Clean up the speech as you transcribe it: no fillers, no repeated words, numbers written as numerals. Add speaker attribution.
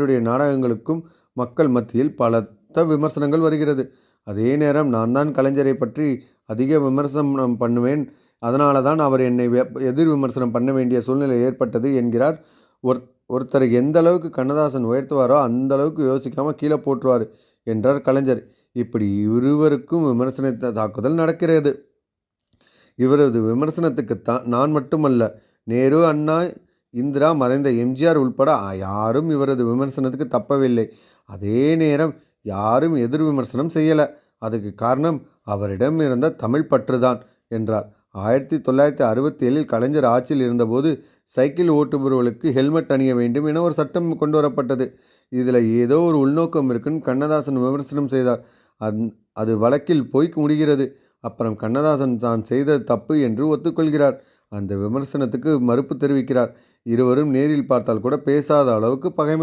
Speaker 1: இவருடைய நாடகங்களுக்கும் மக்கள் மத்தியில் பலத்த விமர்சனங்கள் வருகிறது. அதே நேரம் நான் தான் கலைஞரை பற்றி அதிக விமர்சனம் பண்ணுவேன். அதனால தான் அவர் என்னை எதிர் விமர்சனம் பண்ண வேண்டிய சூழ்நிலை ஏற்பட்டது என்கிறார். ஒருத்தரை எந்த அளவுக்கு கண்ணதாசன் உயர்த்துவாரோ அந்த அளவுக்கு யோசிக்காமல் கீழே போட்டுருவார் என்றார் கலைஞர். இப்படி இருவருக்கும் விமர்சன தாக்குதல் நடக்கிறது. இவரது விமர்சனத்துக்கு நான் மட்டுமல்ல, நேரு, அண்ணா, இந்திரா, மறைந்த எம்ஜிஆர் உள்பட யாரும் இவரது விமர்சனத்துக்கு தப்பவில்லை. அதே நேரம் யாரும் எதிர் விமர்சனம் செய்யலை. அதுக்கு காரணம் அவரிடம் இருந்த தமிழ் பற்று தான் என்றார். 1967 கலைஞர் ஆட்சியில் இருந்தபோது சைக்கிள் ஓட்டுபவர்களுக்கு ஹெல்மெட் அணிய வேண்டும் என ஒரு சட்டம் கொண்டு வரப்பட்டது. இதில் ஏதோ ஒரு உள்நோக்கம் இருக்குன்னு கண்ணதாசன் விமர்சனம் செய்தார். அது வழக்கில் போய் முடிகிறது. அப்புறம் கண்ணதாசன் தான் செய்தது தப்பு என்று ஒத்துக்கொள்கிறார். அந்த விமர்சனத்துக்கு மறுப்பு தெரிவிக்கிறார். இருவரும் நேரில் பார்த்தால் கூட பேசாத அளவுக்கு பகைமை.